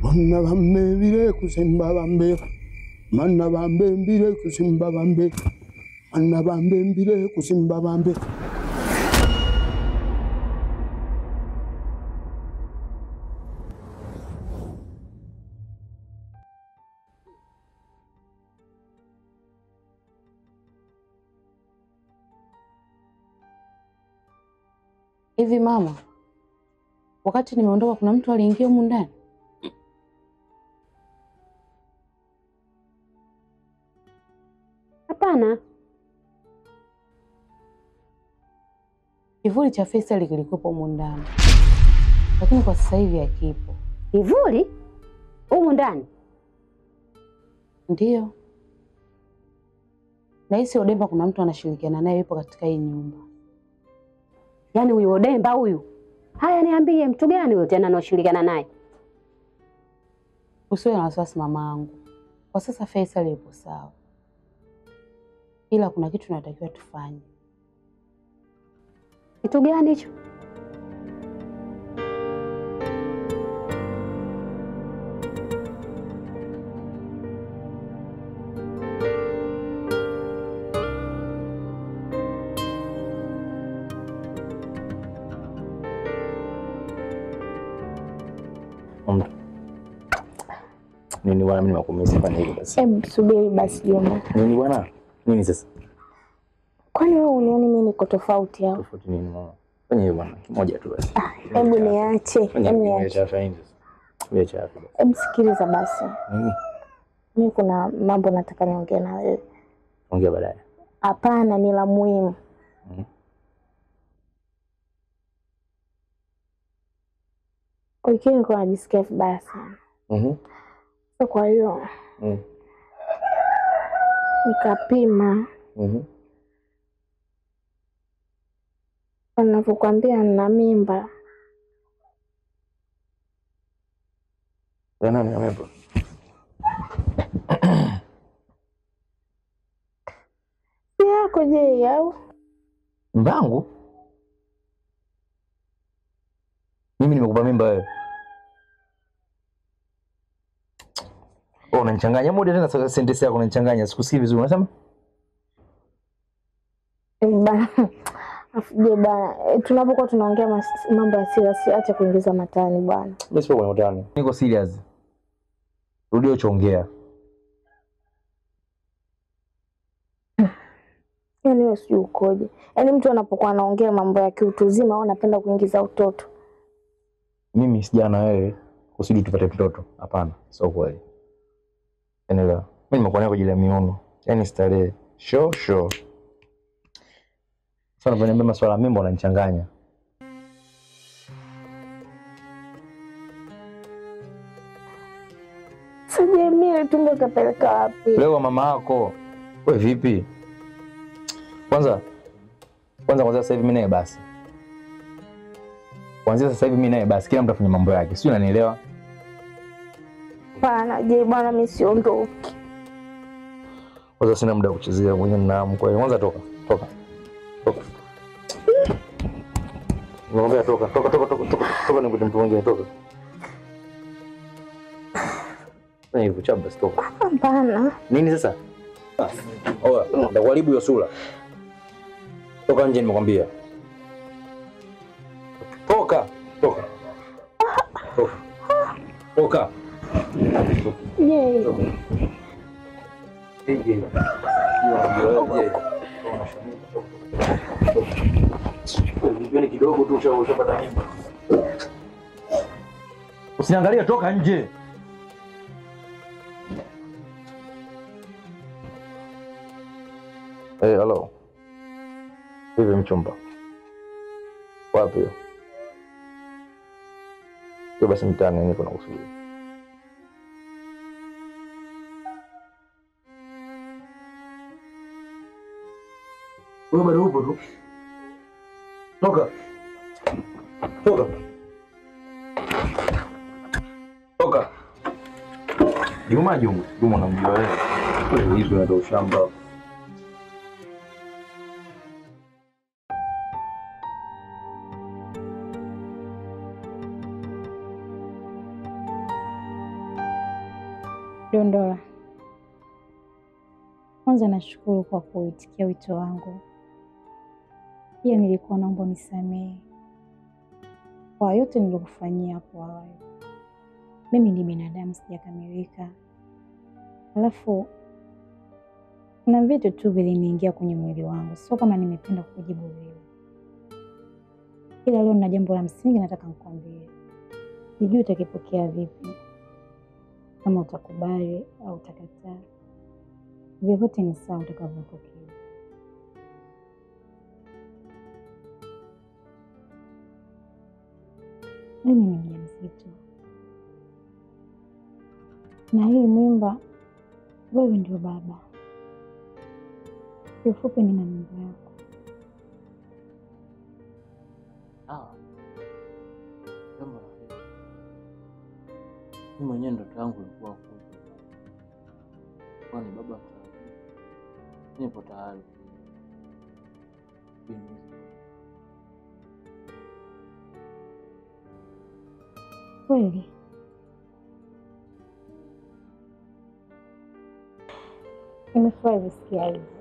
Manna bambe bire kusimba bambe. Manna bambe bire kusimba bambe. Manna bambe bire kusimba bambe. Hivi mama, wakati nimeondoka kuna mtu aliingia humu ndani? Hapana. Kivuli cha Faisal kilikuwepo humu ndani, lakini kwa sasa hivi hakipo. Kivuli? Humu ndani? Ndiyo. Nahisi Odemba kuna mtu anashirikiana naye yupo katika hii nyumba. Yaani huyu Odemba huyu? Haya, niambie mtu gani huyo tena anaoshirikiana naye? Usiwe na wasiwasi mamangu. Kwa sasa Faisal yupo sawa. Ila kuna kitu tunatakiwa tufanye. Kitu gani hicho? Nini bwana, mimi nimekuumiza fanya hivyo basi. Hebu subiri basi Juma. Nini bwana? Nini sasa? Kwani wewe unioni mimi niko tofauti au? Tofauti nini mama? Fanya hivyo bwana, kimoja tu basi. Hebu niache. Hebu sikiliza basi. Mimi kuna mambo nataka niongee na wewe. Ongea baadaye. Hapana, ni la muhimu. Wiki niko najisikia vibaya sana. So kwa hiyo nikapima. Wanavyokuambia nina mimba. Nani ana mimba? Si yako je au? Mbangu? Mimi nimekupa mimba wewe. Unanichanganya muda tena, sentence yako unanichanganya. Sikusikii vizuri unasema? Afuje bana, tunapokuwa tunaongea mambo ya serious, acha kuingiza matani bwana. Mimi sipo kwenye utani. Niko serious. Rudio chongea. Yaani wewe sio ukoje? Yaani mtu anapokuwa anaongea mambo ya kiutu uzima au anapenda kuingiza utoto. Mimi sijana na wewe kusudi tupate mtoto. Hapana, sio kweli. Enelewa. Mimi nimekuwa nayo kwa ajili ya miono. Yaani starehe. Sure. Sasa unaniambia masuala ya mimba unanichanganya. Sije mimi tumbo kapeleka wapi? Leo mama yako. Wewe vipi? Kwanza sasa hivi mimi naye basi. Kwanza sasa hivi mimi naye basi, kila mtu afanye mambo yake. Sio, unanielewa? Bana, je bwana, mimi siondoki. Kwanza sina muda wa kuchezea mwenyewe na kwa hiyo kwanza toka. Ngombe toka nikute mtu mwingine toka. Na hivyo chamba toka. Hapana. Nini sasa? Oya, ndakuharibu hiyo sura. Toka nje nimekwambia. Toka. Je. Ni kidogo tu ushapata mimba. Usiniangalie, toka nje. Hello. Hivi mchumba. Wapi hiyo? Kwa basi mtani niko na kusubiri. Wewe bado upo tu? Toka. Juma namjua wewe. Wewe hivi ndio ushamba. Dondola, kwanza nashukuru kwa kuitikia wito wangu. Pia nilikuwa naomba unisamehe kwa yote nilokufanyia hapo awali. Mimi ni binadamu, sijakamilika. Alafu kuna vitu tu viliniingia kwenye mwili wangu, sio kama nimependa kujibu vile. Ila leo na jambo la msingi nataka nikwambie. Sijui utakipokea vipi, kama utakubali au utakataa. Vyovyote ni sawa utakavyopokea. Mimi ni mjamzito, na hii mimba wewe ndio baba. Kiufupi nina mimba yako. Mimi mwenyewe ndoto yangu ilikuwa kuwa ni baba. Nipo tayari. Kweli? Nimefurahi kusikia hivyo.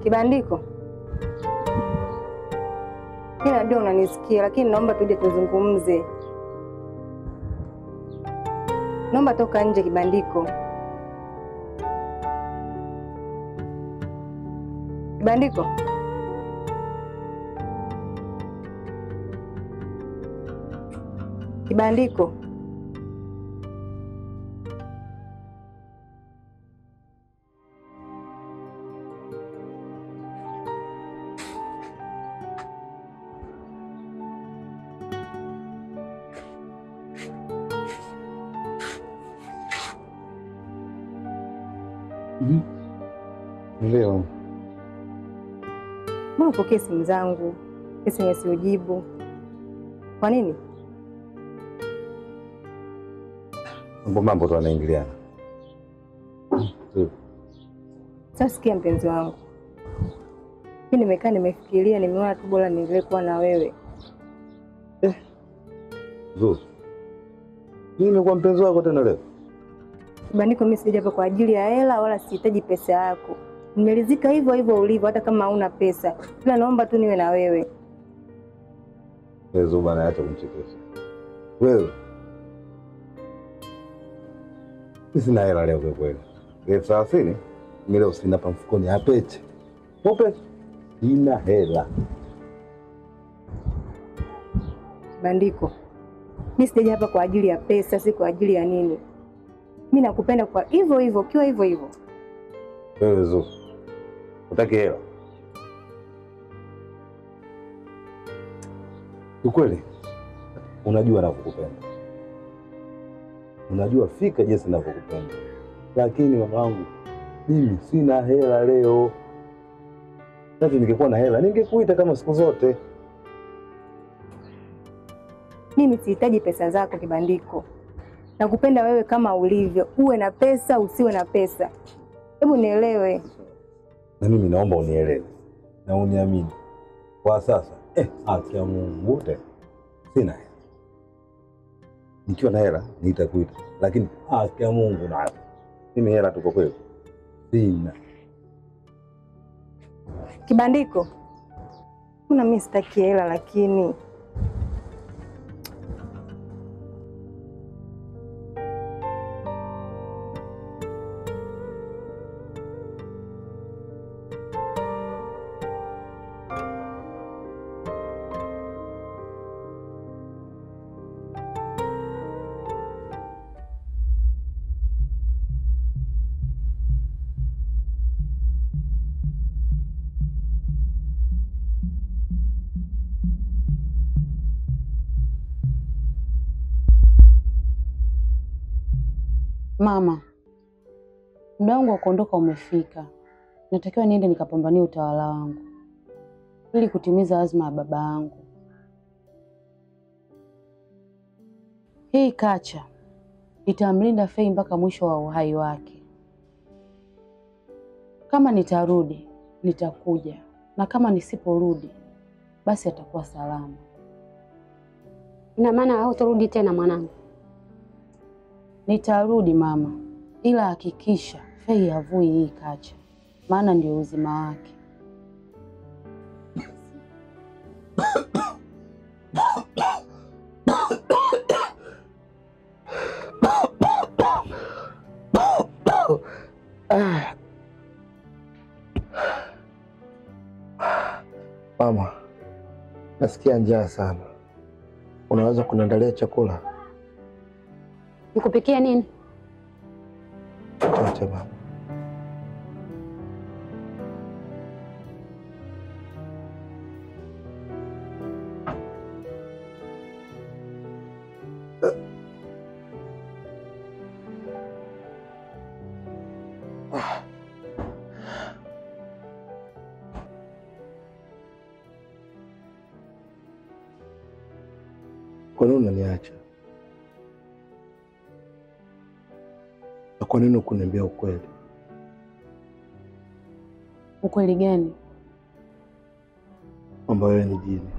Kibandiko, mimi najua unanisikia, lakini naomba tuje tuzungumze. Naomba toka nje Kibandiko. Kibandiko. Kibandiko. Leo mbona upokee simu zangu? SMS ujibu. Kwa nini? mambo tu yanaingiliana. Sasa sikia mpenzi wangu. Mimi nimekaa nimefikiria, nimeona tu bora niendelee kuwa na wewe. Zuzu. Mimi nimekuwa mpenzi wako tena leo. Kibandiko, mimi sija hapa kwa ajili ya hela wala sihitaji pesa yako. Nimeridhika hivyo hivyo ulivyo hata kama huna pesa. Ila naomba tu niwe na wewe. Wewe bwana, acha kumchekesha. Wewe. Sina hela leo kwa kweli. Leo 30 mimi leo sina pa mfukoni hapeche. Pope. Sina hela. Kibandiko, mimi sija hapa kwa ajili ya pesa, si kwa ajili ya nini. Mimi nakupenda kwa hivyo hivyo, kiwa hivyo hivyo. Wewe Zuzu. Utaki hela? Ukweli? Unajua nakukupenda. Unajua fika jinsi ninavyokupenda. Lakini mamangu, mimi sina hela leo. Sasa ningekuwa na hela ningekuita kama siku zote. Mimi sihitaji pesa zako Kibandiko. Nakupenda wewe kama ulivyo. Uwe na pesa, usiwe na pesa. Hebu nielewe. Na mimi naomba unielewe. Na uniamini. Kwa sasa, haki ya Mungu wote. Sina hela. Nikiwa na hela nitakuita. Lakini haki ya Mungu nayo. Mimi hela tuko kweli. Sina. Kibandiko. Kuna mimi sitaki hela lakini Mama, muda wangu wa kuondoka umefika. Natakiwa niende nikapambanie utawala wangu ili kutimiza azma ya baba yangu. Hii kacha itamlinda Fei mpaka mwisho wa uhai wake. Kama nitarudi, nitakuja. Na kama nisiporudi, basi atakuwa salama. Ina maana hautarudi tena mwanangu? Nitarudi mama, ila hakikisha Fei havui hii kacha, maana ndio uzima wake. Mama, nasikia njaa sana. Unaweza kuniandalia chakula? Nikupikia nini? Chochote mama. Kwa nini unaniacha? Na kwa nini ukuniambia ukweli? Ukweli gani? Kwamba wewe ni jini.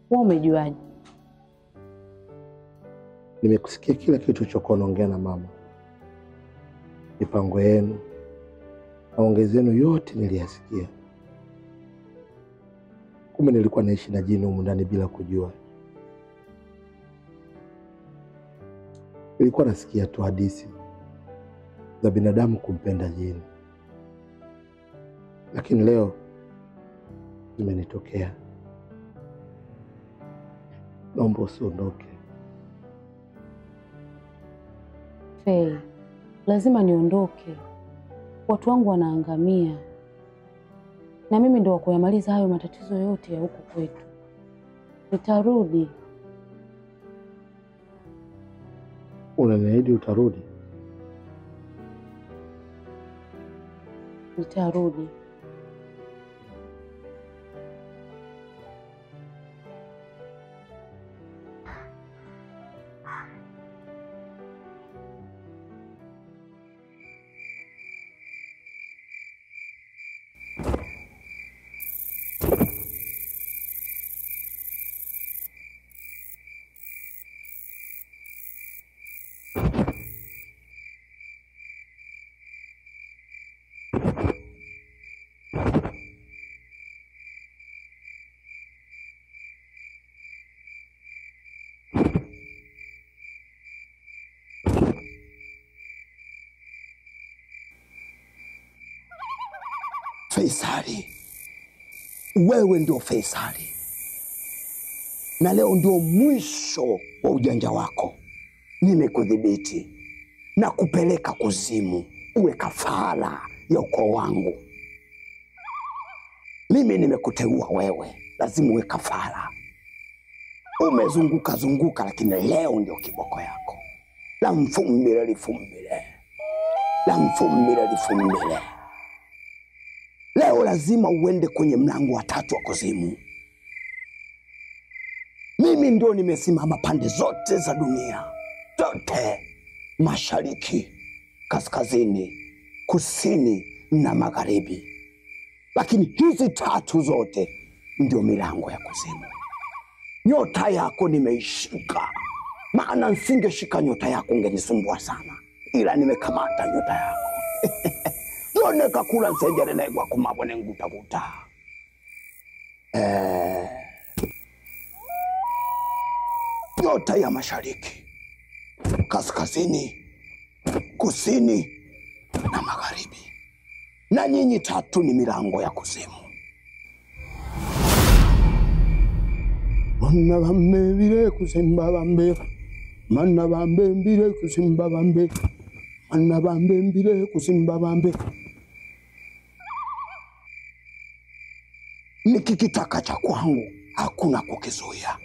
Wewe umejuaje? Nimekusikia kila kitu ulichokuwa unaongea na mama. Mipango yenu, maongezi yenu yote niliyasikia. Kumbe nilikuwa naishi na jini humu ndani bila kujua. Nilikuwa nasikia tu hadithi za binadamu kumpenda jini. Lakini leo zimenitokea. Naomba usiondoke. Fei, lazima niondoke. Watu wangu wanaangamia. Na mimi ndo wakuyamaliza hayo matatizo yote ya huku kwetu. Nitarudi. Unaniahidi utarudi? Nitarudi. Faisali, wewe ndio Faisali, na leo ndio mwisho wa ujanja wako. Nimekudhibiti na kupeleka kuzimu uwe kafara ya ukoo wangu. Mimi nimekuteua wewe, lazima uwe kafara. Umezunguka zunguka, lakini leo ndio kiboko yako. La mfumbile lifumbile, la mfumbile lifumbile. Leo lazima uende kwenye mlango wa 3 wa kuzimu. Mimi ndio nimesimama pande zote za dunia, zote, mashariki, kaskazini, kusini na magharibi. Lakini hizi 3 zote ndio milango ya kuzimu. Nyota yako nimeishika, maana nsingeshika nyota yako ungenisumbua sana, ila nimekamata nyota yako. Yone kakula nsengere negwa kumabone ngutaguta. Nyota ya mashariki, kaskazini, kusini na magharibi. Na nyinyi 3 ni milango ya kuzimu. Mana bambe bire kusimba bambe, mana bambe bire kusimba bambe, mana bambe bire kusimba bambe. Nikikitaka cha kwangu hakuna kukizuia.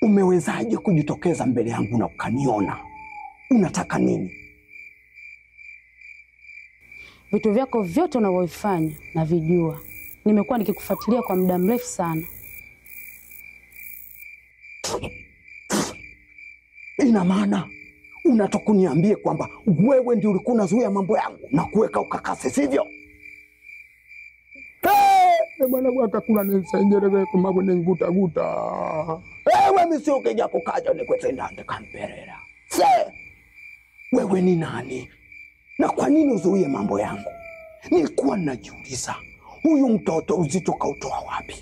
Umewezaje kujitokeza mbele yangu na ukaniona? Unataka nini? Vitu vyako vyote unavyofanya na vijua. Nimekuwa nikikufuatilia kwa muda mrefu sana. Ina maana unataka kuniambie kwamba wewe ndio ulikuwa unazuia mambo yangu na kuweka ukakasi, sivyo? Bwana waka kuna nisenjere kwa mambo ninguta guta. Wewe misioke jako kaja ni kwenda kamperera. Se, wewe ni nani? Na kwa nini uzuie mambo yangu? Nilikuwa najiuliza, huyu mtoto uzito kautoa wapi?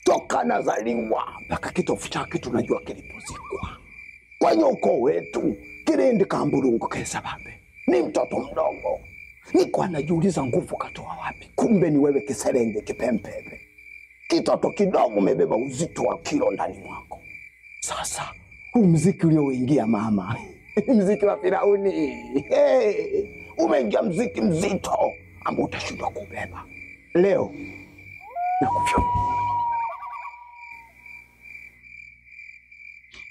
Toka nazaliwa mpaka kitofu chake tunajua kilipozikwa. Kwenye ukoo wetu Kirindi Kamburungu Kesababe ni mtoto mdogo. Nilikuwa najiuliza nguvu katoa wapi? Kumbe ni wewe kiserenge kipempepe. Kitoto kidogo umebeba uzito wa kilo ndani mwako. Sasa huu mziki ulioingia mama, mziki wa Firauni. Hey, umeingia mziki mzito ambao utashindwa kubeba. Leo nakufia.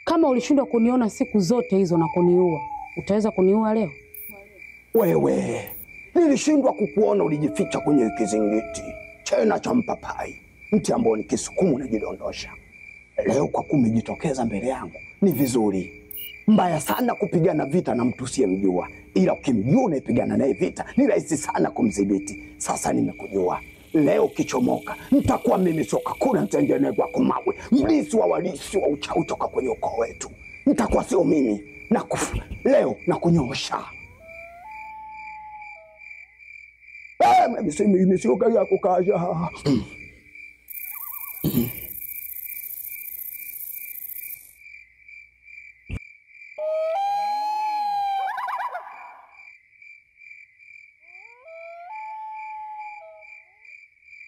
Kama ulishindwa kuniona siku zote hizo na kuniua, utaweza kuniua leo? Wewe, nilishindwa kukuona, ulijificha kwenye kizingiti chena cha mpapai, mti ambao ni kisukumu na jidondosha. Leo kwa kumejitokeza mbele yangu ni vizuri. Mbaya sana kupigana vita na mtu usiyemjua, ila ukimjua unapigana naye vita ni rahisi sana kumdhibiti. Sasa nimekujua. Leo kichomoka nitakuwa mimi soka kuna nitengenezwa kwa mawe, mlisi wa walisi wa uchawi toka kwenye ukoo wetu. Nitakuwa sio mimi na leo na kunyosha. Mimi sio yako kaja.